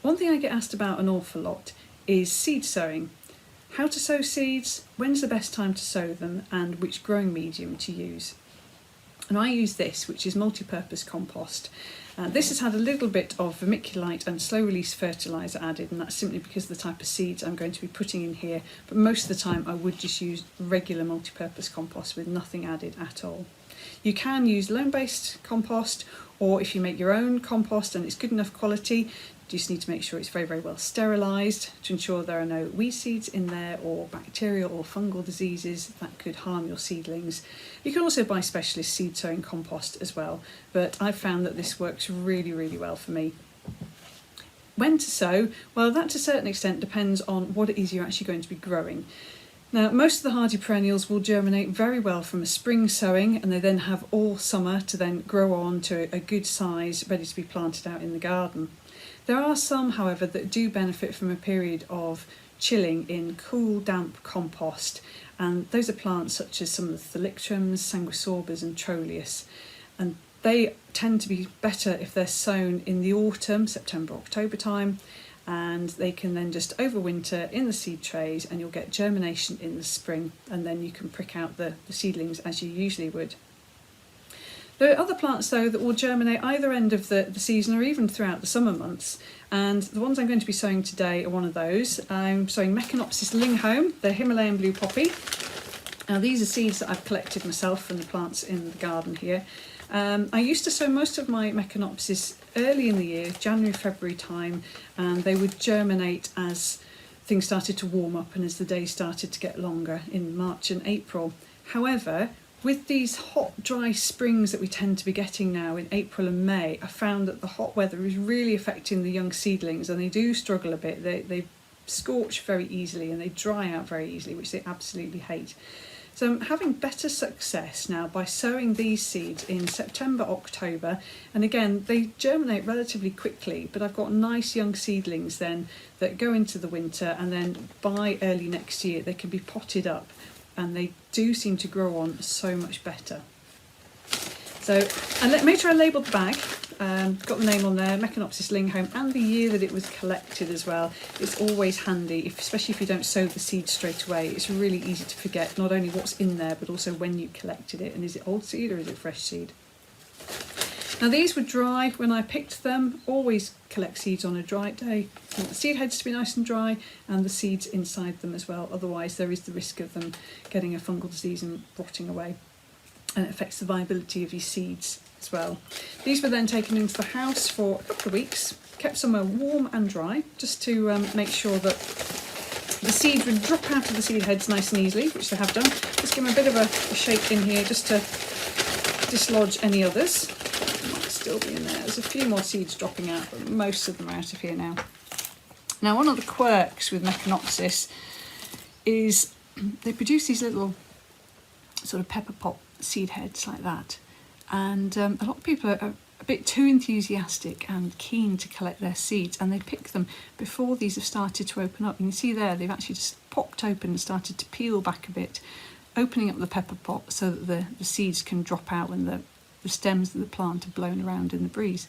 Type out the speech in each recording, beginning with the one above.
One thing I get asked about an awful lot is seed sowing. How to sow seeds, when's the best time to sow them, and which growing medium to use. And I use this, which is multi-purpose compost. This has had a little bit of vermiculite and slow release fertiliser added, and that's simply because of the type of seeds I'm going to be putting in here, but most of the time I would just use regular multi-purpose compost with nothing added at all. You can use loam-based compost, or if you make your own compost and it's good enough quality, you just need to make sure it's very, very well sterilised to ensure there are no weed seeds in there or bacterial or fungal diseases that could harm your seedlings. You can also buy specialist seed sowing compost as well, but I've found that this works really, really well for me. When to sow? Well, that to a certain extent depends on what it is you're actually going to be growing. Now, most of the hardy perennials will germinate very well from a spring sowing, and they then have all summer to then grow on to a good size, ready to be planted out in the garden. There are some, however, that do benefit from a period of chilling in cool, damp compost, and those are plants such as some of the thalictrums, sanguisorbas and trollius, and they tend to be better if they're sown in the autumn, September, October time, and they can then just overwinter in the seed trays, and you'll get germination in the spring, and then you can prick out the seedlings as you usually would. There are other plants though that will germinate either end of the season or even throughout the summer months, and the ones I'm going to be sowing today are one of those. I'm sowing Meconopsis linghome, the Himalayan blue poppy. Now these are seeds that I've collected myself from the plants in the garden here. I used to sow most of my Meconopsis early in the year, January, February time, and they would germinate as things started to warm up and as the days started to get longer in March and April. However, with these hot, dry springs that we tend to be getting now in April and May, I found that the hot weather is really affecting the young seedlings, and they do struggle a bit. They scorch very easily and they dry out very easily, which they absolutely hate. So I'm having better success now by sowing these seeds in September, October, and again they germinate relatively quickly, but I've got nice young seedlings then that go into the winter, and then by early next year they can be potted up, and they do seem to grow on so much better. So, and make sure I labelled the bag, got the name on there, Meconopsis linghome, and the year that it was collected as well. It's always handy, especially if you don't sow the seed straight away. It's really easy to forget not only what's in there, but also when you collected it, and is it old seed or is it fresh seed. Now these were dry when I picked them. Always collect seeds on a dry day. You want the seed heads to be nice and dry, and the seeds inside them as well, otherwise there is the risk of them getting a fungal disease and rotting away, and it affects the viability of your seeds as well. These were then taken into the house for a couple of weeks, kept somewhere warm and dry, just to make sure that the seeds would drop out of the seed heads nice and easily, which they have done. Just give them a bit of a shake in here just to dislodge any others. Might still be in there. There's a few more seeds dropping out, but most of them are out of here now. Now, one of the quirks with Meconopsis is they produce these little sort of pepper pot seed heads like that, and a lot of people are a bit too enthusiastic and keen to collect their seeds, and they pick them before these have started to open up. You can see there they've actually just popped open and started to peel back a bit, opening up the pepper pot so that the seeds can drop out when the stems of the plant are blown around in the breeze.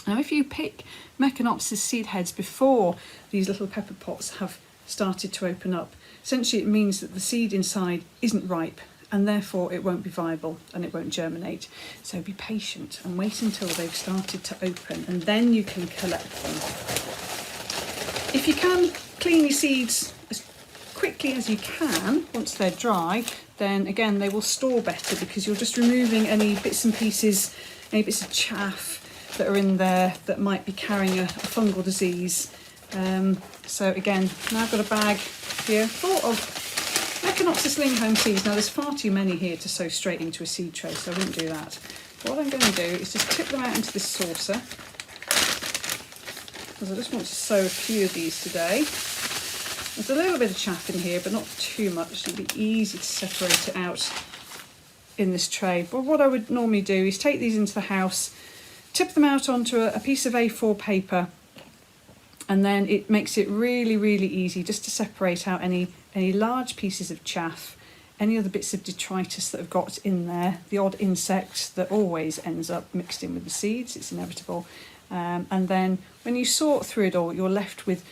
Now if you pick Meconopsis seed heads before these little pepper pots have started to open up, essentially it means that the seed inside isn't ripe, and therefore it won't be viable and it won't germinate. So be patient and wait until they've started to open, and then you can collect them. If you can clean your seeds as quickly as you can once they're dry, then again they will store better, because you're just removing any bits and pieces, any bits of chaff that are in there that might be carrying a fungal disease. So again, now I've got a bag here full of Meconopsis linghome seeds. Now there's far too many here to sow straight into a seed tray, so I wouldn't do that. What I'm going to do is just tip them out into this saucer, because I just want to sow a few of these today. There's a little bit of chaff in here, but not too much. It'll be easy to separate it out in this tray. But what I would normally do is take these into the house, tip them out onto a piece of A4 paper, and then it makes it really, really easy just to separate out any large pieces of chaff, any other bits of detritus that have got in there, the odd insect that always ends up mixed in with the seeds, it's inevitable, And then when you sort through it all, you're left with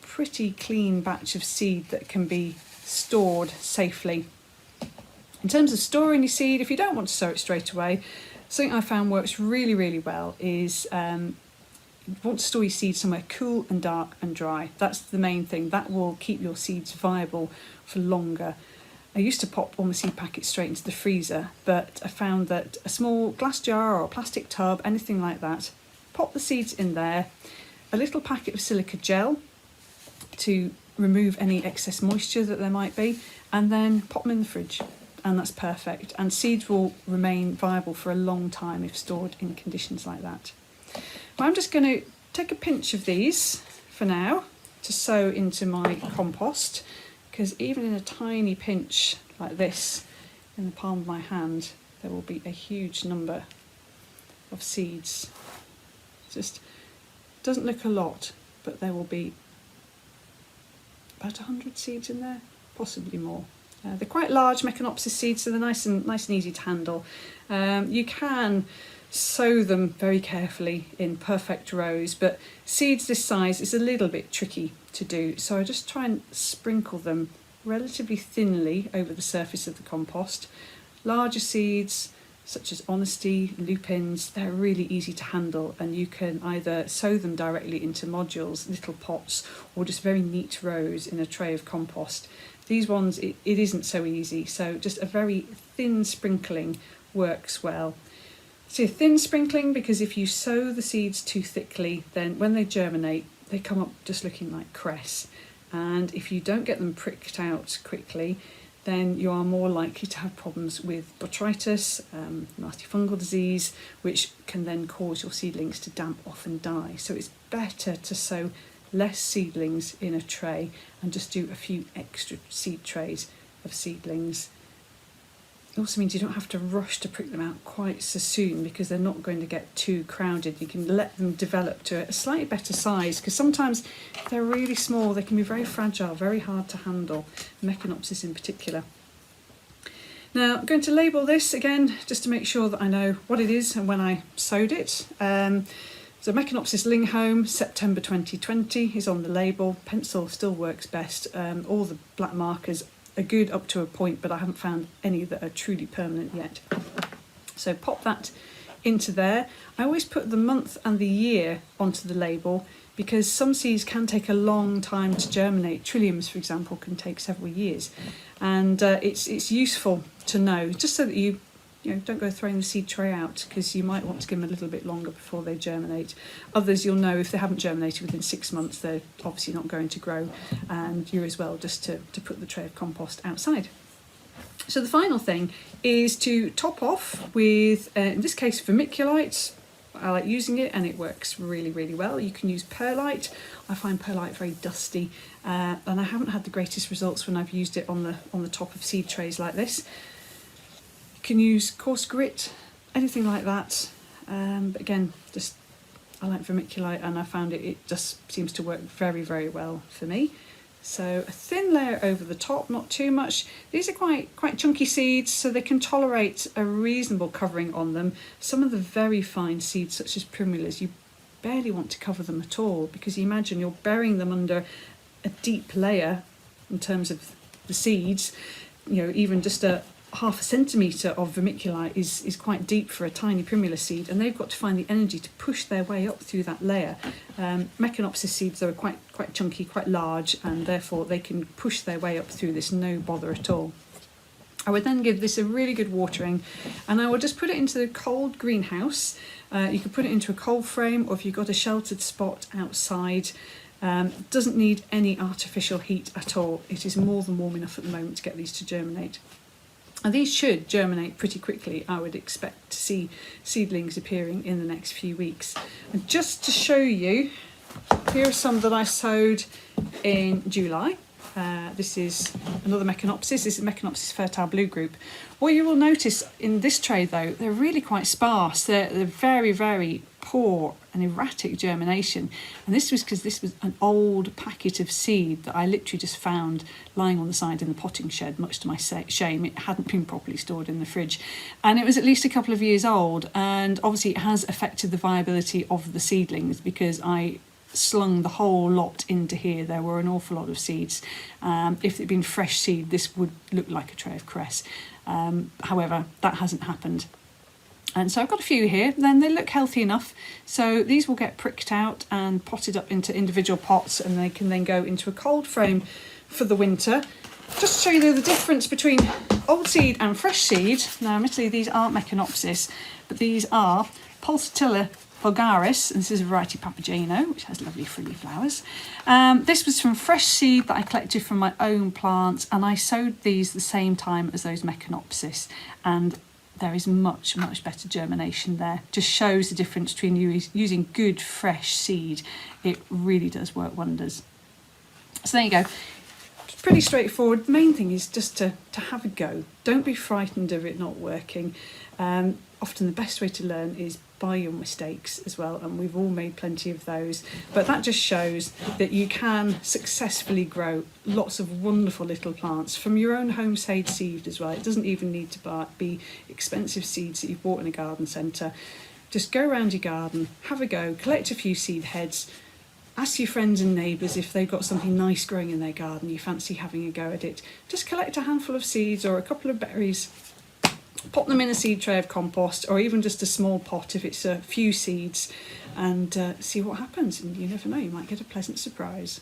a pretty clean batch of seed that can be stored safely. In terms of storing your seed, if you don't want to sow it straight away, something I found works really, really well is you want to store your seeds somewhere cool and dark and dry. That's the main thing. That will keep your seeds viable for longer. I used to pop all my seed packets straight into the freezer, but I found that a small glass jar or a plastic tub, anything like that, pop the seeds in there, a little packet of silica gel to remove any excess moisture that there might be, and then pop them in the fridge. And that's perfect. And seeds will remain viable for a long time if stored in conditions like that. Well, I'm just going to take a pinch of these for now to sow into my compost, because even in a tiny pinch like this in the palm of my hand, there will be a huge number of seeds. Just doesn't look a lot, but there will be about 100 seeds in there, possibly more. They're quite large Meconopsis seeds, so they're nice and easy to handle. You can sow them very carefully in perfect rows, but seeds this size is a little bit tricky to do, so I just try and sprinkle them relatively thinly over the surface of the compost. Larger seeds such as honesty, lupins, they're really easy to handle, and you can either sow them directly into modules, little pots, or just very neat rows in a tray of compost. These ones, it isn't so easy, so just a very thin sprinkling works well. So thin sprinkling, because if you sow the seeds too thickly, then when they germinate, they come up just looking like cress. And if you don't get them pricked out quickly, then you are more likely to have problems with botrytis, nasty fungal disease, which can then cause your seedlings to damp off and die. So it's better to sow less seedlings in a tray and just do a few extra seed trays of seedlings. It also means you don't have to rush to prick them out quite so soon, because they're not going to get too crowded. You can let them develop to a slightly better size, because sometimes if they're really small, they can be very fragile, very hard to handle, Meconopsis in particular. Now I'm going to label this again just to make sure that I know what it is and when I sowed it. So Meconopsis Linghome, September 2020 is on the label. Pencil still works best. All the black markers are good up to a point, but I haven't found any that are truly permanent yet. So pop that into there. I always put the month and the year onto the label, because some seeds can take a long time to germinate. Trilliums, for example, can take several years. And it's useful to know, just so that you don't go throwing the seed tray out, because you might want to give them a little bit longer before they germinate. Others, you'll know if they haven't germinated within 6 months, they're obviously not going to grow, and you're as well just to put the tray of compost outside. So the final thing is to top off with, in this case, vermiculite. I like using it and it works really, really well. You can use perlite. I find perlite very dusty, and I haven't had the greatest results when I've used it on the top of seed trays like this. Can use coarse grit, anything like that, but again, just I like vermiculite, and I found it just seems to work very, very well for me. So a thin layer over the top, not too much. These are quite chunky seeds, so they can tolerate a reasonable covering on them. Some of the very fine seeds, such as primulas, you barely want to cover them at all, because you imagine you're burying them under a deep layer in terms of the seeds. Even just a half a centimetre of vermiculite is quite deep for a tiny primula seed, and they've got to find the energy to push their way up through that layer. Meconopsis seeds are quite chunky, quite large, and therefore they can push their way up through this, no bother at all. I would then give this a really good watering, and I would just put it into the cold greenhouse. You could put it into a cold frame, or if you've got a sheltered spot outside. Doesn't need any artificial heat at all. It is more than warm enough at the moment to get these to germinate. And these should germinate pretty quickly. I would expect to see seedlings appearing in the next few weeks. And just to show you, here are some that I sowed in July. This is another Meconopsis. This is Meconopsis fertile blue group. What you will notice in this tray though, they're really quite sparse. They're very, very poor and erratic germination. And this was because this was an old packet of seed that I literally just found lying on the side in the potting shed, much to my shame. It hadn't been properly stored in the fridge. And it was at least a couple of years old. And obviously it has affected the viability of the seedlings because I slung the whole lot into here. There were an awful lot of seeds. If it had been fresh seed, this would look like a tray of cress. However, that hasn't happened. And so I've got a few here, then they look healthy enough. So these will get pricked out and potted up into individual pots, and they can then go into a cold frame for the winter. Just to show you the difference between old seed and fresh seed. Now, admittedly, these aren't Meconopsis, but these are Pulsatilla vulgaris, and this is a variety Papageno, which has lovely frilly flowers. This was from fresh seed that I collected from my own plants, and I sowed these the same time as those Meconopsis, and there is much, much better germination there. Just shows the difference between using good fresh seed. It really does work wonders. So there you go. It's pretty straightforward. The main thing is just to have a go. Don't be frightened of it not working. Often the best way to learn is by your mistakes as well, and we've all made plenty of those, but that just shows that you can successfully grow lots of wonderful little plants from your own homemade seed as well. It doesn't even need to be expensive seeds that you've bought in a garden centre. Just go around your garden, have a go, collect a few seed heads, ask your friends and neighbours if they've got something nice growing in their garden, you fancy having a go at it. Just collect a handful of seeds or a couple of berries, pop them in a seed tray of compost, or even just a small pot if it's a few seeds, and see what happens. And you never know, you might get a pleasant surprise.